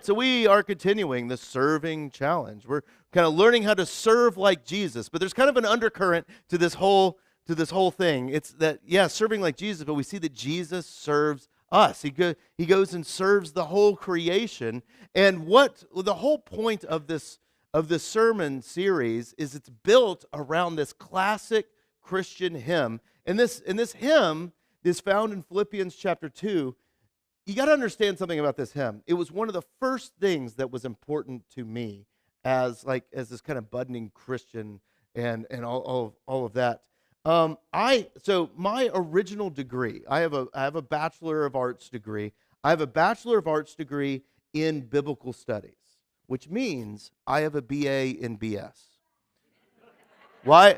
So we are continuing the serving challenge. We're kind of learning how to serve like Jesus, but there's kind of an undercurrent to this whole thing. It's that serving like Jesus, but we see that Jesus serves us. He goes and serves the whole creation. And what the whole point of this sermon series is, it's built around this classic Christian hymn. And this hymn is found in Philippians chapter 2. You got to understand something about this hymn. It was one of the first things that was important to me as this kind of budding Christian and all of that. So my original degree, I have a Bachelor of Arts degree. I have a Bachelor of Arts degree in Biblical Studies, which means I have a BA in BS. Why?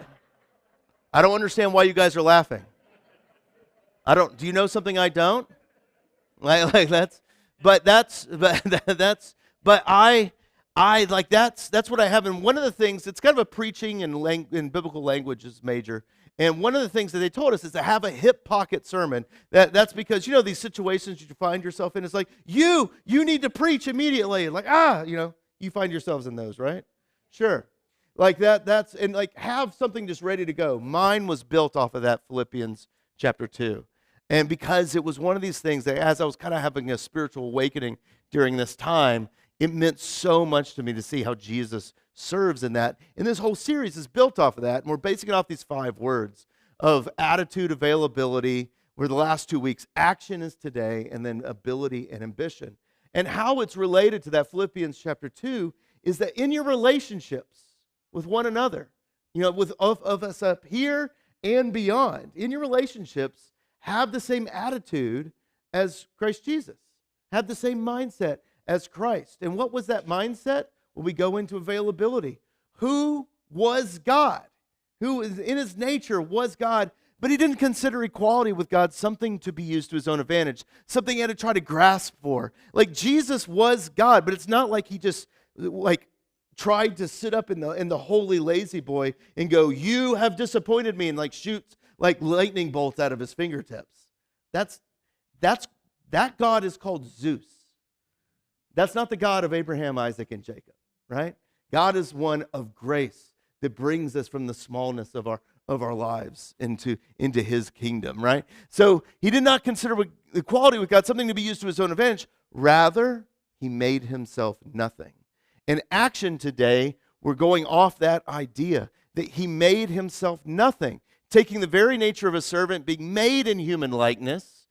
I don't understand why you guys are laughing. Do you know something I don't? That's what I have. And one of the things, it's kind of a preaching and biblical languages major. And one of the things that they told us is to have a hip pocket sermon. That's because, these situations you find yourself in, it's like, you need to preach immediately. Like, you find yourselves in those, right? Sure. Like that's have something just ready to go. Mine was built off of that Philippians chapter 2. And because it was one of these things that, as I was kind of having a spiritual awakening during this time, it meant so much to me to see how Jesus serves in that. And this whole series is built off of that. And we're basing it off these 5 words of attitude, availability, where the last 2 weeks, action is today, and then ability and ambition. And how it's related to that Philippians chapter 2 is that in your relationships with one another, of us up here and beyond, in your relationships, have the same attitude as Christ Jesus. Have the same mindset as Christ. And what was that mindset? Well, we go into availability. Who was God? Who is in his nature was God, but he didn't consider equality with God something to be used to his own advantage, something he had to try to grasp for. Like, Jesus was God, but it's not like he just tried to sit up in the holy lazy boy and go, "You have disappointed me," and shoots lightning bolts out of his fingertips. That God is called Zeus. That's not the God of Abraham, Isaac, and Jacob, right? God is one of grace that brings us from the smallness of our lives into his kingdom, right? So he did not consider equality with God something to be used to his own advantage. Rather, he made himself nothing. In action today, we're going off that idea that he made himself nothing, taking the very nature of a servant, being made in human likeness,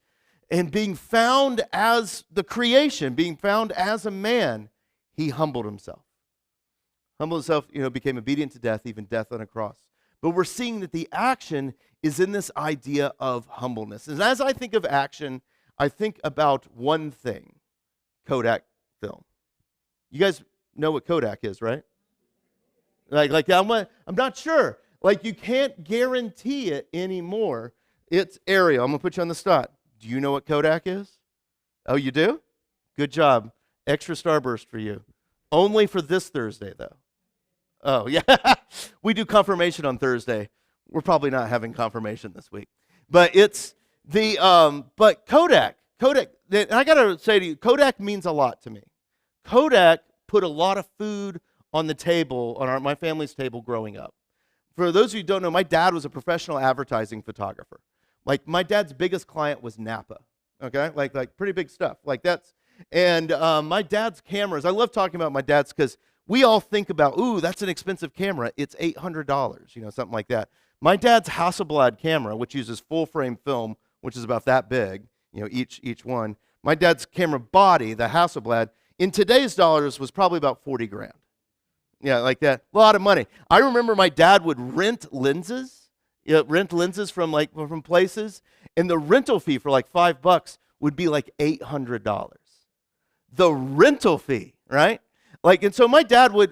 and being found as the creation, being found as a man, he humbled himself. Became obedient to death, even death on a cross. But we're seeing that the action is in this idea of humbleness. And as I think of action, I think about one thing: Kodak film. You guys know what Kodak is, right? I'm not sure. You can't guarantee it anymore. It's Ariel. I'm going to put you on the spot. Do you know what Kodak is? Oh, you do? Good job. Extra starburst for you. Only for this Thursday, though. Oh, yeah. We do confirmation on Thursday. We're probably not having confirmation this week. But it's but Kodak, and I got to say to you, Kodak means a lot to me. Kodak put a lot of food on the table, on my family's table growing up. For those of you who don't know, my dad was a professional advertising photographer. My dad's biggest client was Napa, okay? Pretty big stuff. And my dad's cameras, I love talking about my dad's because we all think about, ooh, that's an expensive camera. It's $800, something like that. My dad's Hasselblad camera, which uses full-frame film, which is about that big, each one. My dad's camera body, the Hasselblad, in today's dollars was probably about 40 grand. Yeah, like that. A lot of money. I remember my dad would rent lenses from places, and the rental fee for $5 would be $800. The rental fee, right? And so my dad would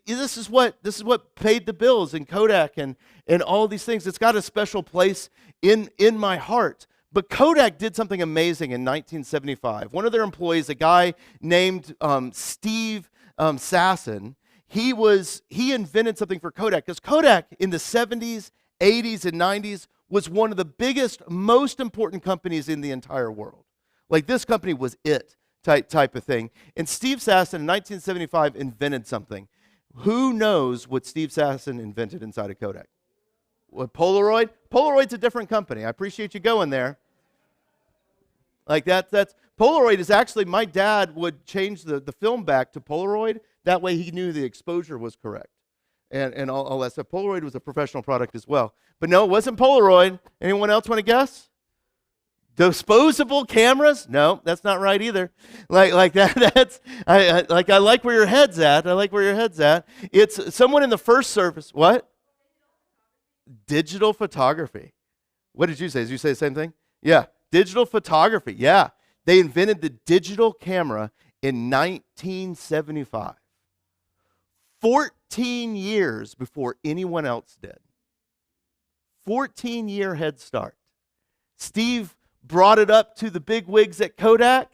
this is what paid the bills in Kodak and all these things. It's got a special place in my heart. But Kodak did something amazing in 1975. One of their employees, a guy named Steve Sasson, he invented something for Kodak, because Kodak in the 70s, 80s, and 90s was one of the biggest, most important companies in the entire world. This company was it. type of thing. And Steve Sasson in 1975 invented something. Who knows what Steve Sasson invented inside of Kodak? What, Polaroid? Polaroid's a different company. I appreciate you going there. Like that's Polaroid is actually, my dad would change the film back to Polaroid. That way he knew the exposure was correct. And all that stuff. Polaroid was a professional product as well. But no, it wasn't Polaroid. Anyone else want to guess? Disposable cameras? No, that's not right either. Like that. That's I like where your head's at. I like where your head's at. It's someone in the first service. What? Digital photography. What did you say? Did you say the same thing? Yeah, digital photography. Yeah, they invented the digital camera in 1975. 14 years before anyone else did. 14-year head start. Steve brought it up to the big wigs at Kodak,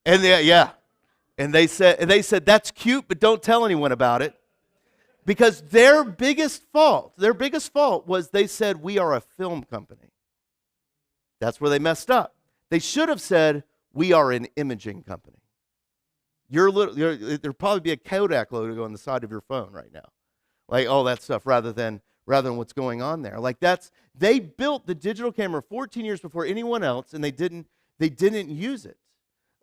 and they said that's cute, but don't tell anyone about it, because their biggest fault was they said we are a film company. That's where they messed up. They should have said we are an imaging company. There'd probably be a Kodak logo on the side of your phone right now, like all that stuff, rather than what's going on there. Like they built the digital camera 14 years before anyone else, and they didn't use it.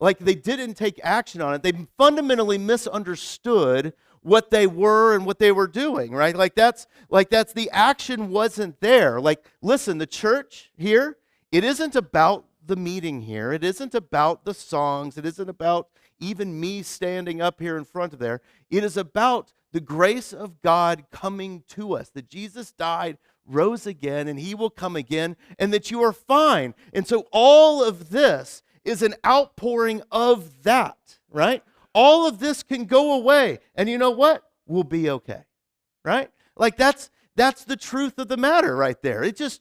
Like they didn't take action on it. They fundamentally misunderstood what they were and what they were doing, right? Like that's the action wasn't there. Like, listen, the church here, it isn't about the meeting here. It isn't about the songs. It isn't about even me standing up here in front of there. It is about the grace of God coming to us, that Jesus died, rose again, and he will come again, and that you are fine. And so all of this is an outpouring of that, right? All of this can go away, and you know what? We'll be okay, right? Like that's the truth of the matter right there. It just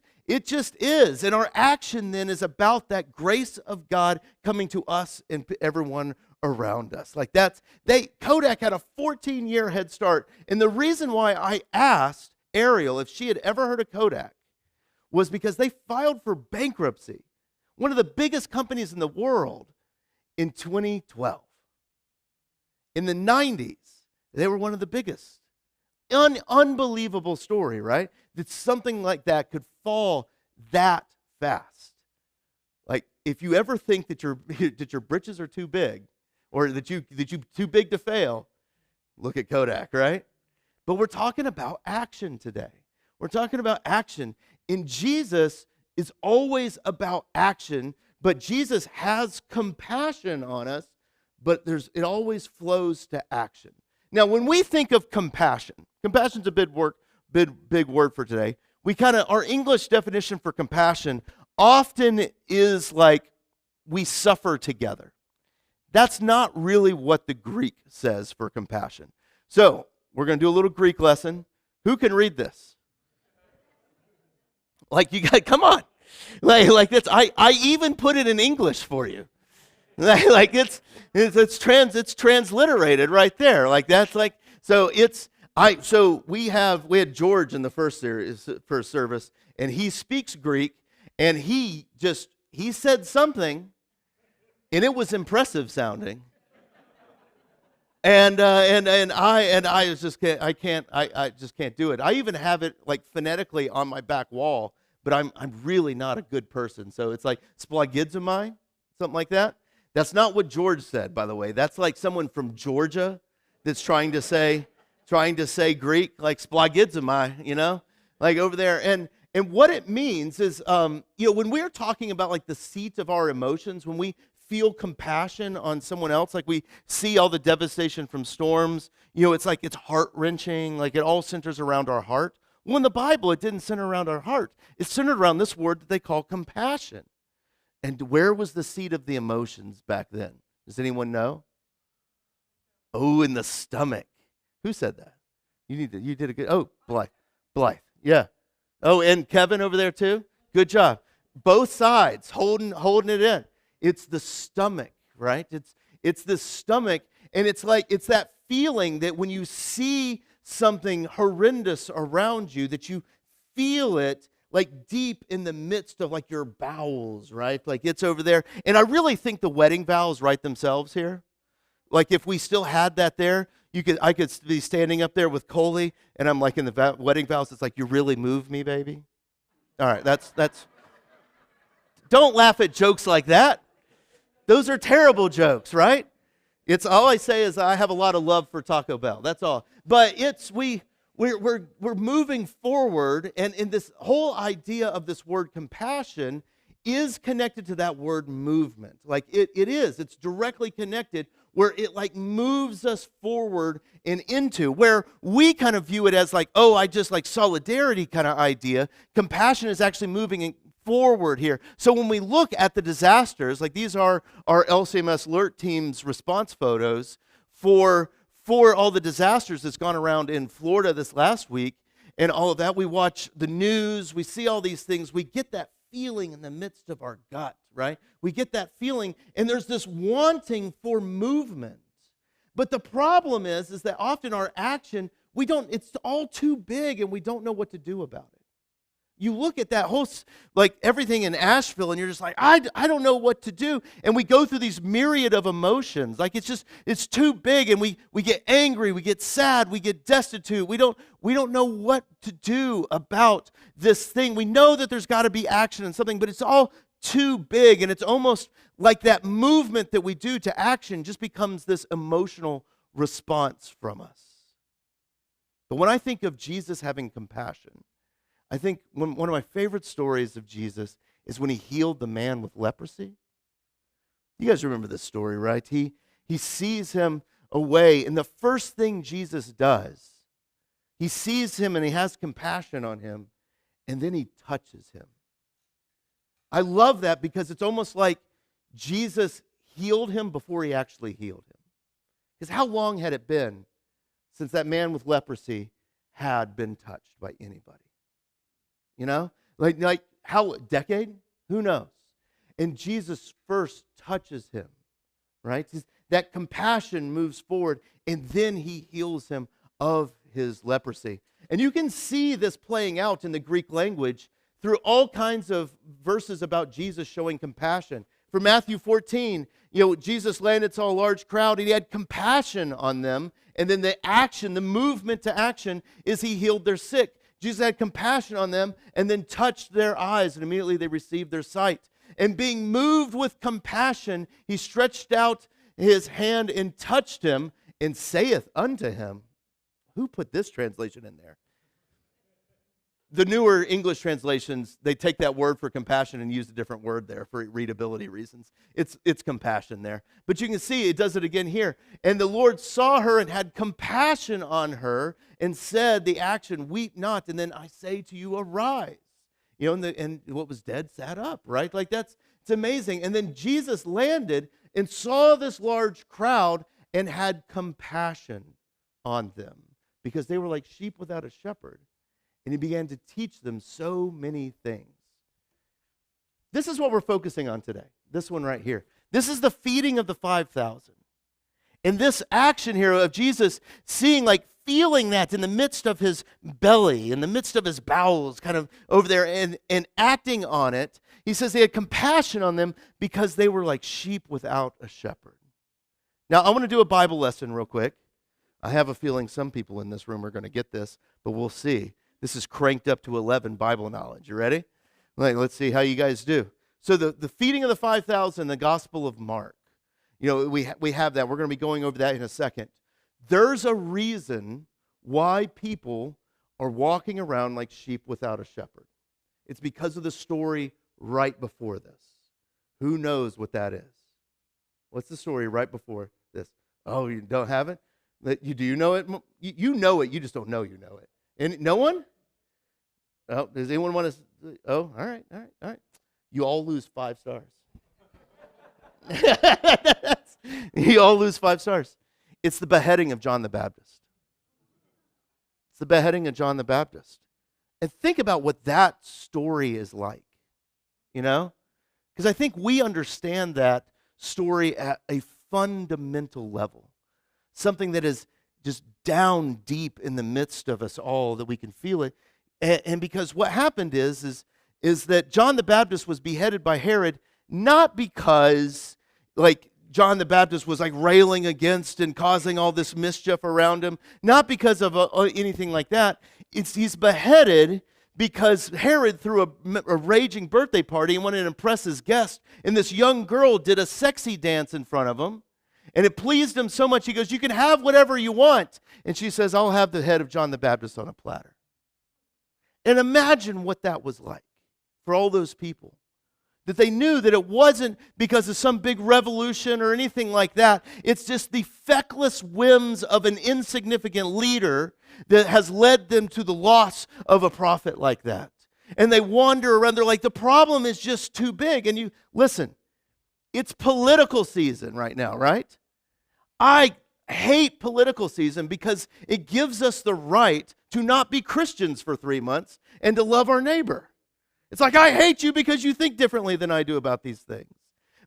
is. And our action then is about that grace of God coming to us and everyone around us. Like Kodak had a 14-year head start. And the reason why I asked Ariel if she had ever heard of Kodak was because they filed for bankruptcy, one of the biggest companies in the world, in 2012. In the 90s, they were one of the biggest. Unbelievable story, right? That something like that could fall that fast. Like, if you ever think that your britches are too big, or that you're too big to fail, look at Kodak, right? But we're talking about action today. We're talking about action. And Jesus is always about action, but Jesus has compassion on us, but it always flows to action. Now, when we think of compassion's a big word for today. Our English definition for compassion often is like we suffer together. That's not really what the Greek says for compassion. So, we're going to do a little Greek lesson. Who can read this? Like, you guys, come on. Like this, I even put it in English for you. Like it's transliterated right there. Like that's like, so we had George in the first service, and he speaks Greek, and he said something, and it was impressive sounding. And I just can't do it. I even have it like phonetically on my back wall, but I'm really not a good person. So it's like splagidzomai, something like that. That's not what George said, by the way. That's like someone from Georgia that's trying to say Greek, like splagidzomai, like over there. And what it means is, when we're talking about like the seat of our emotions, when we feel compassion on someone else, like we see all the devastation from storms, it's like it's heart-wrenching, like it all centers around our heart. Well, in the Bible, it didn't center around our heart. It centered around this word that they call compassion. And where was the seat of the emotions back then? Does anyone know? Oh, in the stomach. Who said that? You did a good, Blythe, yeah. Oh, and Kevin over there too? Good job. Both sides, holding it in. It's the stomach, right? It's the stomach, and it's that feeling that when you see something horrendous around you, that you feel it like deep in the midst of like your bowels, right? Like it's over there. And I really think the wedding vows write themselves here. Like if we still had that there, I could be standing up there with Coley, and I'm like in the wedding vows. It's like, you really move me, baby. All right, that's. Don't laugh at jokes like that. Those are terrible jokes, right? It's all I say is I have a lot of love for Taco Bell. That's all. But we're moving forward, and in this whole idea of this word compassion is connected to that word movement. Like it is. It's directly connected, where it like moves us forward and into, where we kind of view it as like, oh, I just like solidarity kind of idea. Compassion is actually moving forward here. So when we look at the disasters, like these are our LCMS alert team's response photos for all the disasters that's gone around in Florida this last week and all of that. We watch the news, we see all these things, we get that feeling in the midst of our gut, right? We get that feeling, and there's this wanting for movement. But the problem is that often our action, it's all too big, and we don't know what to do about it. You look at that whole, like everything in Asheville, and you're just like, I don't know what to do. And we go through these myriad of emotions. Like it's too big, and we get angry, we get sad, we get destitute. We don't know what to do about this thing. We know that there's got to be action and something, but it's all too big. And it's almost like that movement that we do to action just becomes this emotional response from us. But when I think of Jesus having compassion, I think one of my favorite stories of Jesus is when he healed the man with leprosy. You guys remember this story, right? He sees him away, and the first thing Jesus does, he sees him and he has compassion on him, and then he touches him. I love that because it's almost like Jesus healed him before he actually healed him. Because how long had it been since that man with leprosy had been touched by anybody? You know, like how, a decade? Who knows? And Jesus first touches him, right? That compassion moves forward, and then he heals him of his leprosy. And you can see this playing out in the Greek language through all kinds of verses about Jesus showing compassion. For Matthew 14, Jesus landed, saw a large crowd, and he had compassion on them. And then the movement to action is he healed their sick. Jesus had compassion on them and then touched their eyes, and immediately they received their sight. And being moved with compassion, he stretched out his hand and touched him and saith unto him. Who put this translation in there? The newer English translations, they take that word for compassion and use a different word there for readability reasons. It's compassion there. But you can see it does it again here. And the Lord saw her and had compassion on her and said the action, weep not. And then I say to you, arise. And what was dead sat up, right? Like it's amazing. And then Jesus landed and saw this large crowd and had compassion on them because they were like sheep without a shepherd. And he began to teach them so many things. This is what we're focusing on today. This one right here. This is the feeding of the 5,000. And this action here of Jesus feeling that in the midst of his belly, in the midst of his bowels, kind of over there, and acting on it, he says he had compassion on them because they were like sheep without a shepherd. Now, I want to do a Bible lesson real quick. I have a feeling some people in this room are going to get this, but we'll see. This is cranked up to 11 Bible knowledge. You ready? Let's see how you guys do. So the feeding of the 5,000, the Gospel of Mark. We have that. We're going to be going over that in a second. There's a reason why people are walking around like sheep without a shepherd. It's because of the story right before this. Who knows what that is? What's the story right before this? Oh, you don't have it? Do you know it? You know it. You just don't know you know it. And no one? Oh, does anyone want to? Oh, all right. You all lose 5 stars. You all lose 5 stars. It's the beheading of John the Baptist. It's the beheading of John the Baptist. And think about what that story is like, Because I think we understand that story at a fundamental level. Something that is just down deep in the midst of us all, that we can feel it. And because what happened is that John the Baptist was beheaded by Herod, not because like John the Baptist was like railing against and causing all this mischief around him, not because of anything like that. He's beheaded because Herod threw a raging birthday party and wanted to impress his guests, and this young girl did a sexy dance in front of him, and it pleased him so much, he goes, "You can have whatever you want." And she says, "I'll have the head of John the Baptist on a platter." And imagine what that was like for all those people. That they knew that it wasn't because of some big revolution or anything like that. It's just the feckless whims of an insignificant leader that has led them to the loss of a prophet like that. And they wander around. They're like, the problem is just too big. And you, listen, it's political season right now, right? I hate political season because it gives us the right to not be Christians for 3 months and to love our neighbor. It's like, I hate you because you think differently than I do about these things.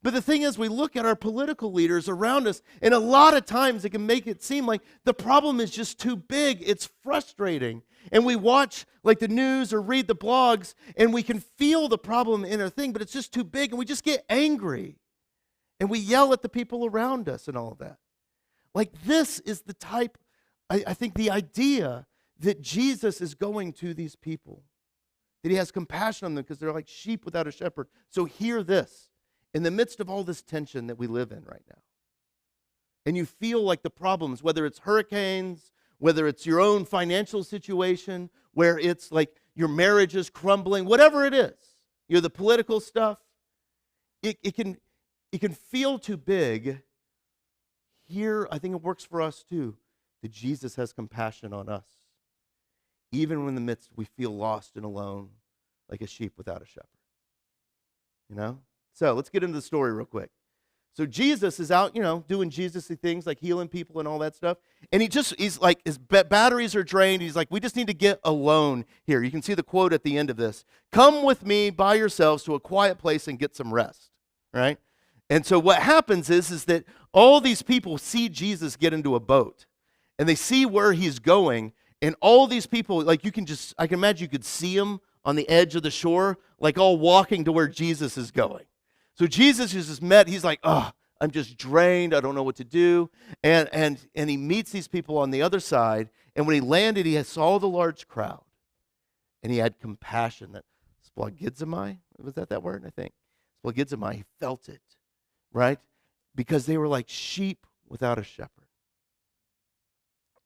But the thing is, we look at our political leaders around us, and a lot of times it can make it seem like the problem is just too big. It's frustrating. And we watch like the news or read the blogs, and we can feel the problem in our thing, but it's just too big, and we just get angry. And we yell at the people around us and all of that. Like this is the type, I think the idea that Jesus is going to these people. That he has compassion on them because they're like sheep without a shepherd. So hear this. In the midst of all this tension that we live in right now, and you feel like the problems, whether it's hurricanes, whether it's your own financial situation, where it's like your marriage is crumbling, whatever it is, the political stuff, it can feel too big. Here, I think it works for us too, that Jesus has compassion on us. Even when in the midst we feel lost and alone, like a sheep without a shepherd. You know? So let's get into the story real quick. So Jesus is out, doing Jesus-y things like healing people and all that stuff. And he's like, his batteries are drained. He's like, we just need to get alone here. You can see the quote at the end of this. "Come with me by yourselves to a quiet place and get some rest." Right? And so what happens is that all these people see Jesus get into a boat. And they see where he's going. And all these people, like I can imagine you could see them on the edge of the shore, like all walking to where Jesus is going. So Jesus is just he's like, "Oh, I'm just drained. I don't know what to do." And he meets these people on the other side. And when he landed, he saw the large crowd. And he had compassion. That splagizomai, was that word? I think. Splagizomai, he felt it, right? Because they were like sheep without a shepherd.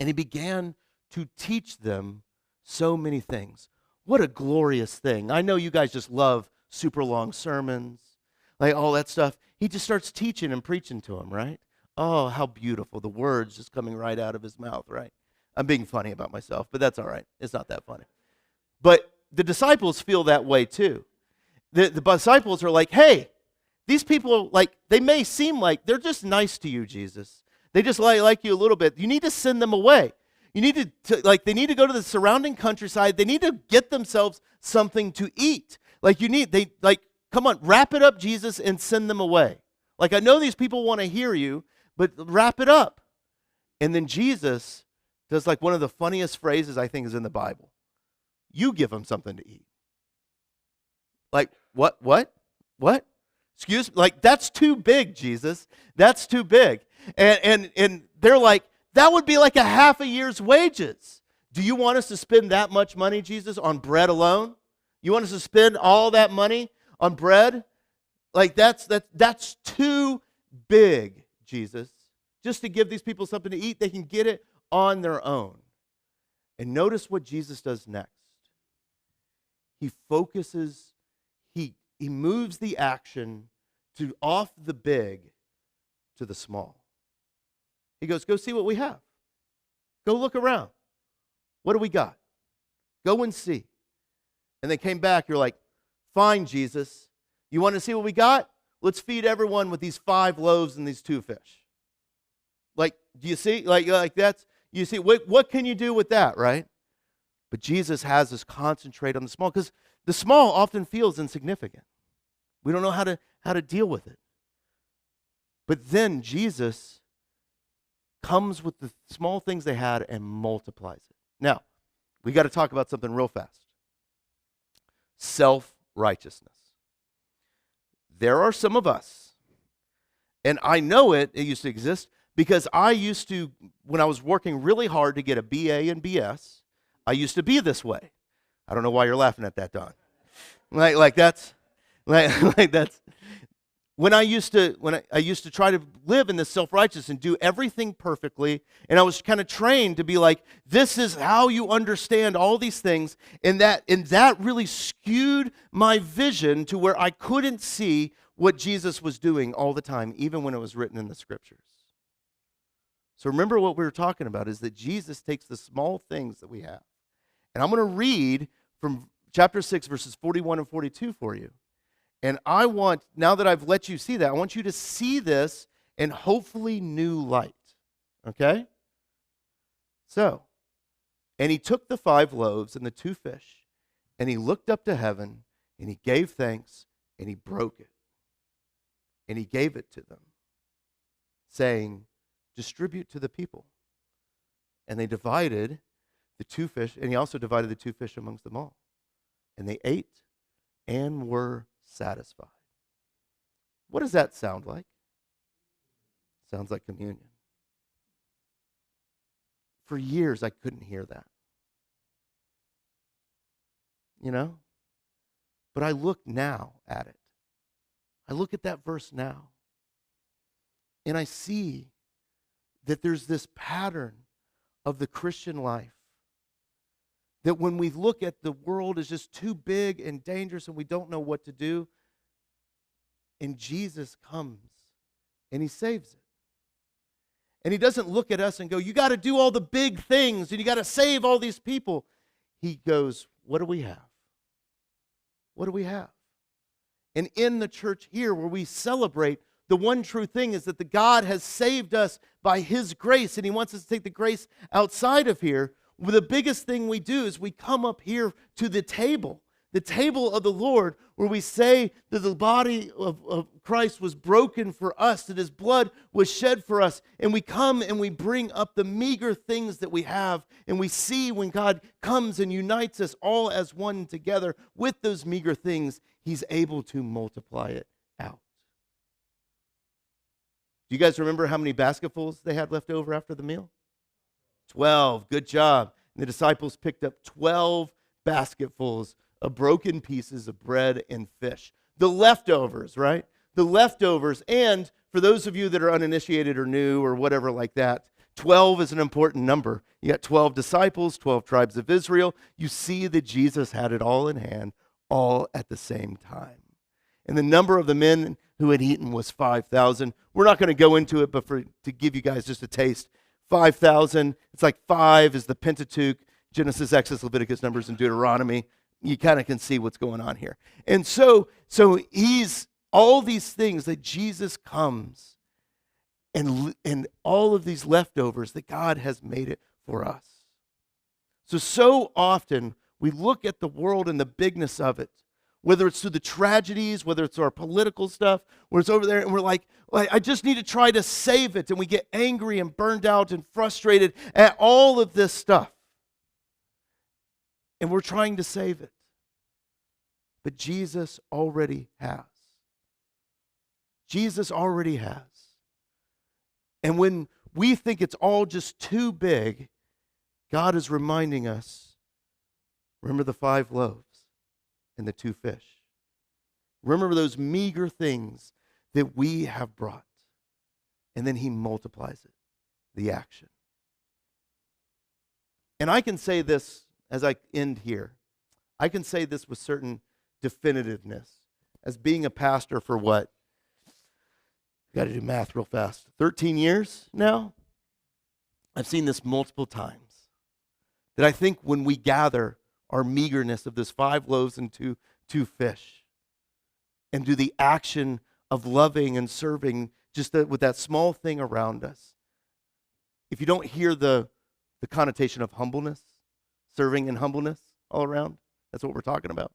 And he began to teach them so many things. What a glorious thing. I know you guys just love super long sermons, like all that stuff. He just starts teaching and preaching to them, right? Oh, how beautiful. The words just coming right out of his mouth, right? I'm being funny about myself, but that's all right. It's not that funny. But the disciples feel that way too. The disciples are like, "Hey, these people, like, they may seem like they're just nice to you, Jesus. They just like you a little bit. You need to send them away. You need they need to go to the surrounding countryside. They need to get themselves something to eat. Come on, wrap it up, Jesus, and send them away. Like, I know these people want to hear you, but wrap it up." And then Jesus does like one of the funniest phrases I think is in the Bible. "You give them something to eat." Like, what? Excuse me? Like, that's too big, Jesus. That's too big. And they're like, that would be like a half a year's wages. Do you want us to spend that much money, Jesus, on bread alone? You want us to spend all that money on bread? Like, that's too big, Jesus. Just to give these people something to eat, they can get it on their own. And notice what Jesus does next. He focuses, he moves the action to off the big to the small. He goes, "Go see what we have. Go look around. What do we got? Go and see." And they came back. You're like, "Fine, Jesus. You want to see what we got? Let's feed everyone with these 5 loaves and these 2 fish." Like, do you see? Like that's, you see, what can you do with that, right? But Jesus has us concentrate on the small, because the small often feels insignificant. We don't know how to deal with it. But then Jesus comes with the small things they had and multiplies it. Now, we got to talk about something real fast. self-righteousness. There are some of us, and I know it used to exist because I used to, when I was working really hard to get a BA and BS, I used to be this way. I don't know why you're laughing at that, Don. Like that's when I used to try to live in this self-righteous and do everything perfectly, and I was kind of trained to be like, this is how you understand all these things, and that really skewed my vision to where I couldn't see what Jesus was doing all the time, even when it was written in the scriptures. So remember what we were talking about is that Jesus takes the small things that we have. And I'm going to read from chapter 6, verses 41 and 42 for you. And I want, now that I've let you see that, I want you to see this in hopefully new light. Okay? So, and he took the 5 loaves and the 2 fish, and he looked up to heaven, and he gave thanks, and he broke it. And he gave it to them, saying, distribute to the people. And they divided the 2 fish, and he also divided the 2 fish amongst them all. And they ate and were satisfied. What does that sound like? Sounds like communion. For years, I couldn't hear that. You know? But I look now at it. I look at that verse now. And I see that there's this pattern of the Christian life. That when we look at the world as just too big and dangerous and we don't know what to do, and Jesus comes and he saves it. And he doesn't look at us and go, you got to do all the big things and you got to save all these people. He goes, what do we have? What do we have? And in the church here where we celebrate, the one true thing is that the God has saved us by his grace, and he wants us to take the grace outside of here. Well, the biggest thing we do is we come up here to the table of the Lord, where we say that the body of Christ was broken for us, that his blood was shed for us. And we come and we bring up the meager things that we have, and we see when God comes and unites us all as one together with those meager things, he's able to multiply it out. Do you guys remember how many basketfuls they had left over after the meal? 12. Good job. And the disciples picked up 12 basketfuls of broken pieces of bread and fish. The leftovers, right? The leftovers. And for those of you that are uninitiated or new or whatever like that, 12 is an important number. You got 12 disciples, 12 tribes of Israel. You see that Jesus had it all in hand, all at the same time. And the number of the men who had eaten was 5,000. We're not going to go into it, but to give you guys just a taste, 5,000. It's like 5 is the Pentateuch, Genesis, Exodus, Leviticus, Numbers, and Deuteronomy. You kind of can see what's going on here. And so he's all these things that Jesus comes and all of these leftovers that God has made it for us. So often we look at the world and the bigness of it, whether it's through the tragedies, whether it's our political stuff, where it's over there, and we're like, I just need to try to save it. And we get angry and burned out and frustrated at all of this stuff. And we're trying to save it. But Jesus already has. Jesus already has. And when we think it's all just too big, God is reminding us, remember the 5 loaves and the 2 fish. Remember those meager things that we have brought. And then he multiplies it, the action. And I can say this as I end here. I can say this with certain definitiveness as being a pastor for what? Got to do math real fast. 13 years now? I've seen this multiple times. That I think when we gather our meagerness of this 5 loaves and two fish and do the action of loving and serving just with that small thing around us, if you don't hear the connotation of humbleness, serving and humbleness all around, that's what we're talking about.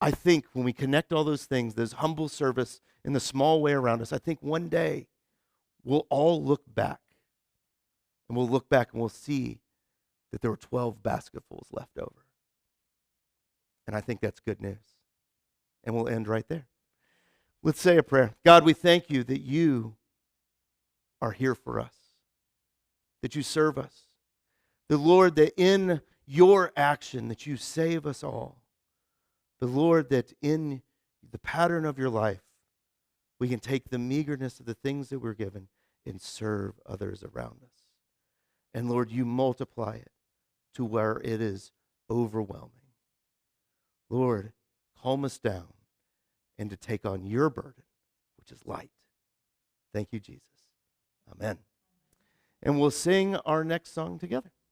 I think when we connect all those things, there's humble service in the small way around us, I think one day we'll all look back. And we'll look back and we'll see that there were 12 basketfuls left over. And I think that's good news. And we'll end right there. Let's say a prayer. God, we thank you that you are here for us, that you serve us. The Lord, that in your action, that you save us all. The Lord, that in the pattern of your life, we can take the meagerness of the things that we're given and serve others around us. And Lord, you multiply it to where it is overwhelming. Lord, calm us down and to take on your burden, which is light. Thank you, Jesus. Amen. And we'll sing our next song together.